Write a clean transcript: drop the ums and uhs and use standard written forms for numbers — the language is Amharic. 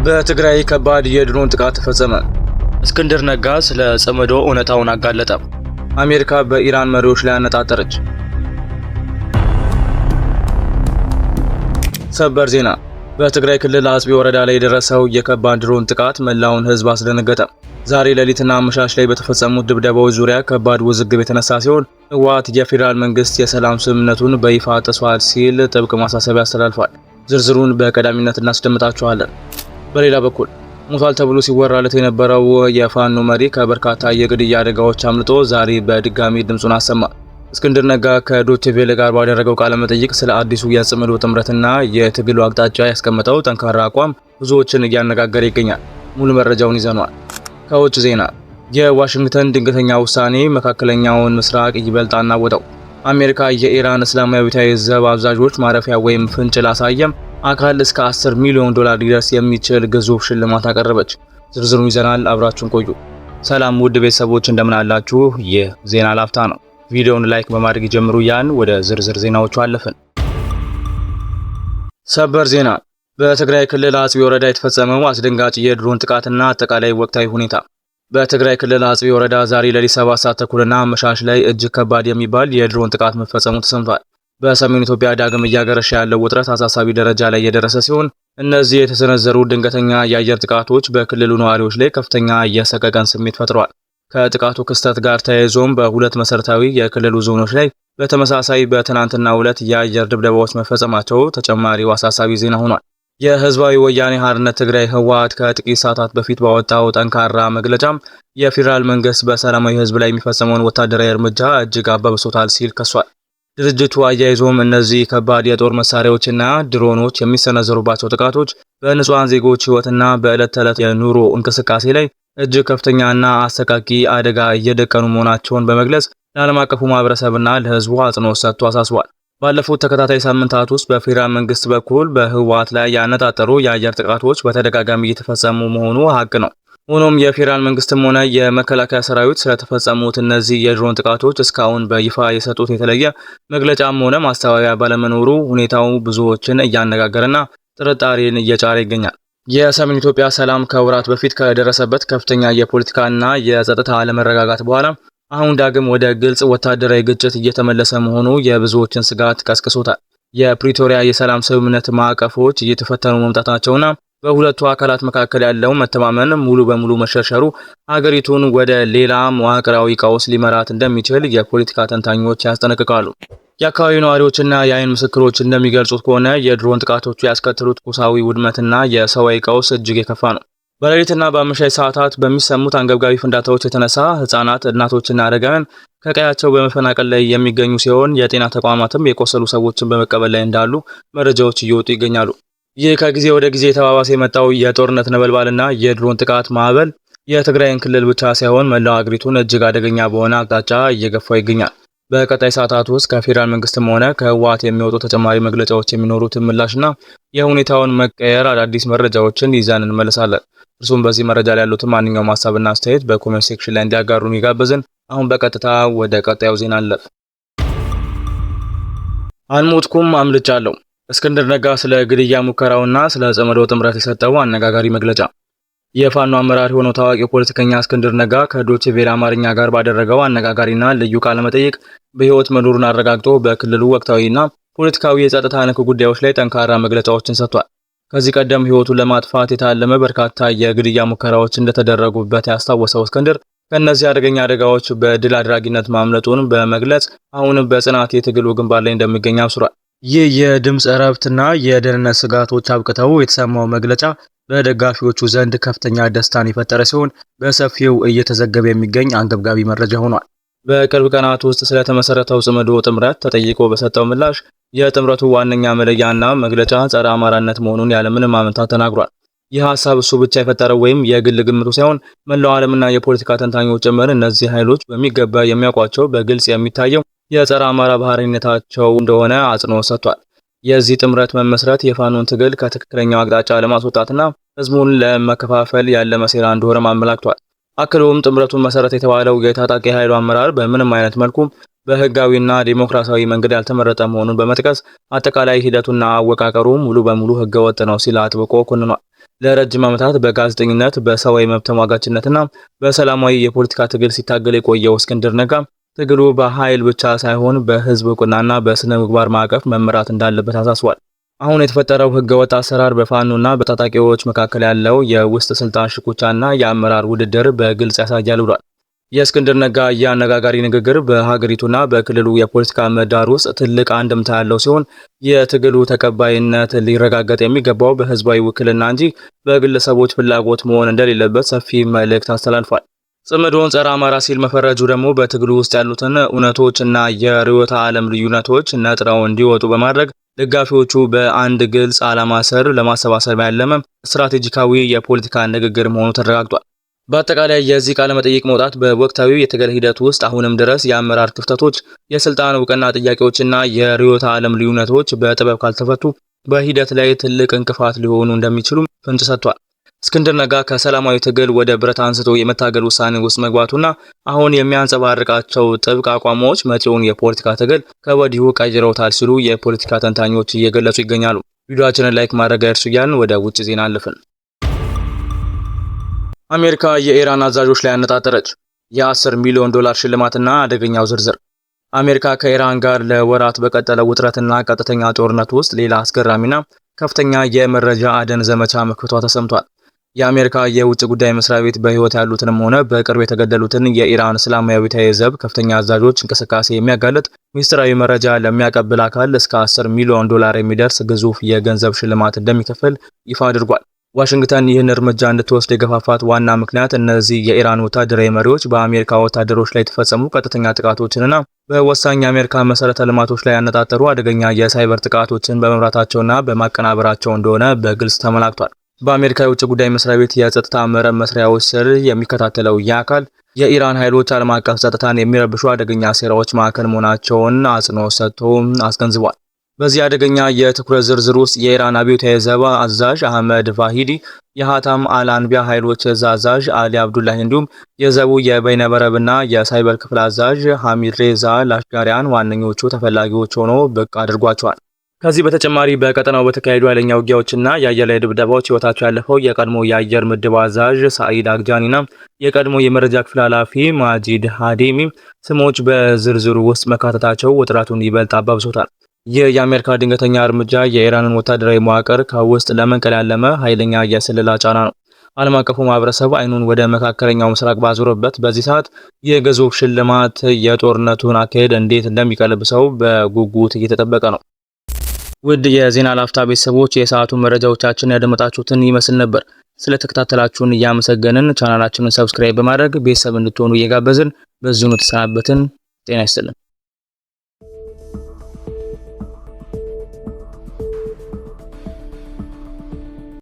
በትግራይ ከባድ የድሮን ጥቃት ተፈጸመ። እስክንድር ነጋ ስለ ጽምዶ እውነታውን አጋለጠ። አሜሪካ በኢራን መሪዎች ላይ አነጣጠረች። ሰበር ዜና። በትግራይ ክልል አጽቢ ወረዳ ላይ የደረሰው የከባድ ድሮን ጥቃት መላውን ሕዝብ አስደነገጠ። ዛሬ ሌሊትና አመሻሽ ላይ በተፈጸሙት ድብደባዎች ዙሪያ ከባድ ውዝግብ የተነሳ ሲሆን ህወሓት የፌዴራል መንግስት የሰላም ስምምነቱን በይፋ ጥሷል ሲል ጥብቅ ማሳሰቢያ አስተላልፏል። ዝርዝሩን በቀዳሚነት እናስደምጣችኋለን። በሌላ በኩል ሞቷል ተብሎ ሲወራለት የነበረው የፋኖ መሪ ከበርካታ የግድያ አደጋዎች አምልጦ ዛሬ በድጋሚ ድምጹን አሰማ። እስክንድር ነጋ ከዶቼ ቬለ ጋር ባደረገው ቃለ መጠይቅ ስለ አዲሱ የጽምዶ ጥምረትና የትግሉ አቅጣጫ ያስቀመጠው ጠንካራ አቋም ብዙዎችን እያነጋገረ ይገኛል። ሙሉ መረጃውን ይዘኗል። ከውጭ ዜና የዋሽንግተን ድንገተኛ ውሳኔ መካከለኛውን ምስራቅ ይበልጥ አናወጠው። አሜሪካ የኢራን እስላማዊ ዘብ አዛዦች ማረፊያ ወይም ፍንጭ ላሳየም አካል እስከ 10 ሚሊዮን ዶላር ሊደርስ የሚችል ግዙፍ ሽልማት አቀረበች። ዝርዝሩን ይዘናል። አብራችሁን ቆዩ። ሰላም ውድ ቤተሰቦች እንደምን አላችሁ? ይህ ዜና ላፍታ ነው። ቪዲዮውን ላይክ በማድረግ ጀምሩ። ወደ ዝርዝር ዜናዎቹ አለፍን። ሰበር ዜና። በትግራይ ክልል አጽቢ ወረዳ የተፈጸመው አስደንጋጭ የድሮን ጥቃትና አጠቃላይ ወቅታዊ ሁኔታ። በትግራይ ክልል አጽቢ ወረዳ ዛሬ ሌሊት 7 ሰዓት ተኩልና አመሻሽ ላይ እጅግ ከባድ የሚባል የድሮን ጥቃት መፈጸሙ ተሰምቷል። በሰሜን ኢትዮጵያ ዳግም እያገረሸ ያለው ውጥረት አሳሳቢ ደረጃ ላይ የደረሰ ሲሆን እነዚህ የተሰነዘሩ ድንገተኛ የአየር ጥቃቶች በክልሉ ነዋሪዎች ላይ ከፍተኛ የሰቀቀን ስሜት ፈጥረዋል። ከጥቃቱ ክስተት ጋር ተያይዞም በሁለት መሰረታዊ የክልሉ ዞኖች ላይ በተመሳሳይ በትናንትናው ዕለት የአየር ድብደባዎች መፈጸማቸው ተጨማሪው አሳሳቢ ዜና ሆኗል። የህዝባዊ ወያኔ ሓርነት ትግራይ ህወሓት ከጥቂት ሰዓታት በፊት ባወጣው ጠንካራ መግለጫም የፌዴራል መንግስት በሰላማዊ ህዝብ ላይ የሚፈጸመውን ወታደራዊ እርምጃ እጅግ አባብሶታል ሲል ከሷል። ድርጅቱ አያይዞም እነዚህ ከባድ የጦር መሳሪያዎችና ድሮኖች የሚሰነዘሩባቸው ጥቃቶች በንጹሃን ዜጎች ህይወትና በዕለት ተዕለት የኑሮ እንቅስቃሴ ላይ እጅግ ከፍተኛና አሰቃቂ አደጋ እየደቀኑ መሆናቸውን በመግለጽ ለዓለም አቀፉ ማህበረሰብና ለህዝቡ አጽንኦት ሰጥቶ አሳስቧል። ባለፉት ተከታታይ ሳምንታት ውስጥ በፌዴራል መንግስት በኩል በህወሓት ላይ ያነጣጠሩ የአየር ጥቃቶች በተደጋጋሚ እየተፈጸሙ መሆኑ ሀቅ ነው። ሆኖም የፌዴራል መንግስትም ሆነ የመከላከያ ሰራዊት ስለተፈጸሙት እነዚህ የድሮን ጥቃቶች እስካሁን በይፋ የሰጡት የተለየ መግለጫም ሆነ ማስተባበያ ባለመኖሩ ሁኔታው ብዙዎችን እያነጋገረና ጥርጣሬን እየጫረ ይገኛል። የሰሜን ኢትዮጵያ ሰላም ከወራት በፊት ከደረሰበት ከፍተኛ የፖለቲካና የጸጥታ አለመረጋጋት በኋላ አሁን ዳግም ወደ ግልጽ ወታደራዊ ግጭት እየተመለሰ መሆኑ የብዙዎችን ስጋት ቀስቅሶታል። የፕሪቶሪያ የሰላም ስምምነት ማዕቀፎች እየተፈተኑ መምጣታቸውና በሁለቱ አካላት መካከል ያለው መተማመን ሙሉ በሙሉ መሸርሸሩ ሀገሪቱን ወደ ሌላ መዋቅራዊ ቀውስ ሊመራት እንደሚችል የፖለቲካ ተንታኞች ያስጠነቅቃሉ። የአካባቢው ነዋሪዎችና የአይን ምስክሮች እንደሚገልጹት ከሆነ የድሮን ጥቃቶቹ ያስከተሉት ቁሳዊ ውድመትና የሰዋዊ ቀውስ እጅግ የከፋ ነው። በሌሊትና በአመሻሽ ሰዓታት በሚሰሙት አንገብጋቢ ፍንዳታዎች የተነሳ ህጻናት፣ እናቶችና አረጋውያን ከቀያቸው በመፈናቀል ላይ የሚገኙ ሲሆን የጤና ተቋማትም የቆሰሉ ሰዎችን በመቀበል ላይ እንዳሉ መረጃዎች እየወጡ ይገኛሉ። ይህ ከጊዜ ወደ ጊዜ የተባባሰ የመጣው የጦርነት ነበልባልና የድሮን ጥቃት ማዕበል የትግራይን ክልል ብቻ ሳይሆን መላው አገሪቱን እጅግ አደገኛ በሆነ አቅጣጫ እየገፋው ይገኛል። በቀጣይ ሰዓታት ውስጥ ከፌዴራል መንግስትም ሆነ ከህወሓት የሚወጡ ተጨማሪ መግለጫዎች የሚኖሩትን ምላሽና የሁኔታውን መቀየር አዳዲስ መረጃዎችን ይዘን እንመለሳለን። እርሱም በዚህ መረጃ ላይ ያሉትን ማንኛውም ሀሳብና አስተያየት በኮሜንት ሴክሽን ላይ እንዲያጋሩን ይጋብዝን። አሁን በቀጥታ ወደ ቀጣዩ ዜና አለፍ። አልሞትኩም አምልጫለሁ። እስክንድር ነጋ ስለ ግድያ ሙከራውና ስለ ጽምዶ ጥምረት የሰጠው አነጋጋሪ መግለጫ። የፋኖ አመራር የሆነው ታዋቂው ፖለቲከኛ እስክንድር ነጋ ከዶቼ ቬለ አማርኛ ጋር ባደረገው አነጋጋሪና ልዩ ቃለ መጠይቅ በህይወት መኖሩን አረጋግጦ በክልሉ ወቅታዊና ፖለቲካዊ የጸጥታ ነክ ጉዳዮች ላይ ጠንካራ መግለጫዎችን ሰጥቷል። ከዚህ ቀደም ህይወቱን ለማጥፋት የታለመ በርካታ የግድያ ሙከራዎች እንደተደረጉበት ያስታወሰው እስክንድር ከእነዚህ አደገኛ አደጋዎች በድል አድራጊነት ማምለጡን በመግለጽ አሁንም በጽናት የትግሉ ግንባር ላይ እንደሚገኝ አብስሯል። ይህ የድምፅ እረፍትና የደህንነት ስጋቶች አብቅተው የተሰማው መግለጫ በደጋፊዎቹ ዘንድ ከፍተኛ ደስታን የፈጠረ ሲሆን በሰፊው እየተዘገበ የሚገኝ አንገብጋቢ መረጃ ሆኗል። በቅርብ ቀናት ውስጥ ስለተመሰረተው ጽምዶ ጥምረት ተጠይቆ በሰጠው ምላሽ የጥምረቱ ዋነኛ መለያና መግለጫ ጸረ አማራነት መሆኑን ያለምንም ማመንታት ተናግሯል። ይህ ሀሳብ እሱ ብቻ የፈጠረው ወይም የግል ግምቱ ሳይሆን መላው ዓለምና የፖለቲካ ተንታኞች ጭምር እነዚህ ኃይሎች በሚገባ የሚያውቋቸው በግልጽ የሚታየው የጸረ አማራ ባህሪነታቸው እንደሆነ አጽንኦት ሰጥቷል። የዚህ ጥምረት መመስረት የፋኖን ትግል ከትክክለኛው አቅጣጫ ለማስወጣትና ህዝቡን ለመከፋፈል ያለመ ሴራ እንደሆነ አመላክቷል። አክሎም ጥምረቱን መሰረት የተባለው የታጣቂ ኃይሉ አመራር በምንም አይነት መልኩ በህጋዊና ዲሞክራሲያዊ መንገድ ያልተመረጠ መሆኑን በመጥቀስ አጠቃላይ ሂደቱና አወቃቀሩ ሙሉ በሙሉ ህገወጥ ነው ሲል አጥብቆ ኮንኗል። ለረጅም ዓመታት በጋዜጠኝነት በሰብአዊ መብት ተሟጋችነትና በሰላማዊ የፖለቲካ ትግል ሲታገል የቆየው እስክንድር ነጋ ትግሉ በኃይል ብቻ ሳይሆን በህዝብ እውቅናና በስነ ምግባር ማዕቀፍ መመራት እንዳለበት አሳስቧል። አሁን የተፈጠረው ህገወጥ አሰራር በፋኖና በታጣቂዎች መካከል ያለው የውስጥ ስልጣን ሽኩቻና የአመራር ውድድር በግልጽ ያሳያል ብሏል። የእስክንድር ነጋ የአነጋጋሪ ንግግር በሀገሪቱና በክልሉ የፖለቲካ ምህዳር ውስጥ ትልቅ አንድምታ ያለው ሲሆን የትግሉ ተቀባይነት ሊረጋገጥ የሚገባው በህዝባዊ ውክልና እንጂ በግለሰቦች ፍላጎት መሆን እንደሌለበት ሰፊ መልእክት አስተላልፏል። ጽምዶን ጸረ አማራ ሲል መፈረጁ ደግሞ በትግሉ ውስጥ ያሉትን እውነቶችና የርዕዮተ ዓለም ልዩነቶች ነጥረው እንዲወጡ በማድረግ ደጋፊዎቹ በአንድ ግልጽ ዓላማ ስር ለማሰባሰብ ያለመ ስትራቴጂካዊ የፖለቲካ ንግግር መሆኑ ተረጋግጧል። በአጠቃላይ የዚህ ቃለ መጠይቅ መውጣት በወቅታዊ የትግል ሂደት ውስጥ አሁንም ድረስ የአመራር ክፍተቶች፣ የስልጣን እውቅና ጥያቄዎችና የርዕዮተ ዓለም ልዩነቶች በጥበብ ካልተፈቱ በሂደት ላይ ትልቅ እንቅፋት ሊሆኑ እንደሚችሉ ፍንጭ ሰጥቷል። እስክንድር ነጋ ከሰላማዊ ትግል ወደ ብረት አንስቶ የመታገል ውሳኔ ውስጥ መግባቱና አሁን የሚያንጸባርቃቸው ጥብቅ አቋሞች መጪውን የፖለቲካ ትግል ከወዲሁ ቀይረውታል ሲሉ የፖለቲካ ተንታኞች እየገለጹ ይገኛሉ። ቪዲዮአችንን ላይክ ማድረግ አይርሱ እያልን ወደ ውጭ ዜና አለፍን። አሜሪካ የኢራን አዛዦች ላይ አነጣጠረች። የ10 ሚሊዮን ዶላር ሽልማትና አደገኛው ዝርዝር። አሜሪካ ከኢራን ጋር ለወራት በቀጠለው ውጥረትና ቀጥተኛ ጦርነት ውስጥ ሌላ አስገራሚና ከፍተኛ የመረጃ አደን ዘመቻ መክፈቷ ተሰምቷል። የአሜሪካ የውጭ ጉዳይ መስሪያ ቤት በህይወት ያሉትንም ሆነ በቅርብ የተገደሉትን የኢራን እስላማዊ አብዮታዊ ዘብ ከፍተኛ አዛዦች እንቅስቃሴ የሚያጋልጥ ሚስጥራዊ መረጃ ለሚያቀብል አካል እስከ 10 ሚሊዮን ዶላር የሚደርስ ግዙፍ የገንዘብ ሽልማት እንደሚከፍል ይፋ አድርጓል። ዋሽንግተን ይህን እርምጃ እንድትወስድ የገፋፋት ዋና ምክንያት እነዚህ የኢራን ወታደራዊ መሪዎች በአሜሪካ ወታደሮች ላይ የተፈጸሙ ቀጥተኛ ጥቃቶችንና በወሳኝ የአሜሪካ መሰረተ ልማቶች ላይ ያነጣጠሩ አደገኛ የሳይበር ጥቃቶችን በመምራታቸውና በማቀናበራቸው እንደሆነ በግልጽ ተመላክቷል። በአሜሪካ የውጭ ጉዳይ መስሪያ ቤት የጸጥታ መረብ መስሪያዎች ስር የሚከታተለው ይህ አካል የኢራን ኃይሎች ዓለም አቀፍ ጸጥታን የሚረብሹ አደገኛ ሴራዎች ማዕከል መሆናቸውን አጽንኦት ሰጥቶ አስገንዝቧል። በዚህ አደገኛ የትኩረት ዝርዝር ውስጥ የኢራን አብዮታዊ ዘብ አዛዥ አህመድ ቫሂዲ፣ የሃታም አልአንቢያ ኃይሎች እዝ አዛዥ አሊ አብዱላሂ እንዲሁም የዘቡ የበይነበረብና የሳይበር ክፍል አዛዥ ሐሚድ ሬዛ ላሽጋሪያን ዋነኞቹ ተፈላጊዎች ሆኖ ብቅ አድርጓቸዋል። ከዚህ በተጨማሪ በቀጠናው በተካሄዱ ኃይለኛ ውጊያዎችና የአየር ላይ ድብደባዎች ህይወታቸው ያለፈው የቀድሞ የአየር ምድብ አዛዥ ሳኢድ አግጃኒና የቀድሞ የመረጃ ክፍል ኃላፊ ማጂድ ሃዲሚ ስሞች በዝርዝሩ ውስጥ መካተታቸው ውጥረቱን ይበልጥ አባብሶታል። ይህ የአሜሪካ ድንገተኛ እርምጃ የኢራንን ወታደራዊ መዋቅር ከውስጥ ለመንቀል ያለመ ኃይለኛ የስለላ ጫና ነው። ዓለም አቀፉ ማህበረሰብ አይኑን ወደ መካከለኛው ምስራቅ ባዞረበት በዚህ ሰዓት የግዙፍ ሽልማት የጦርነቱን አካሄድ እንዴት እንደሚቀለብሰው በጉጉት እየተጠበቀ ነው። ውድ የዜና ላፍታ ቤተሰቦች የሰዓቱ መረጃዎቻችን ያደመጣችሁትን ይመስል ነበር። ስለተከታተላችሁን እያመሰገንን ቻናላችንን ሰብስክራይብ በማድረግ ቤተሰብ እንድትሆኑ እየጋበዝን በዚሁ ተሰናበትን። ጤና ይስጥልን።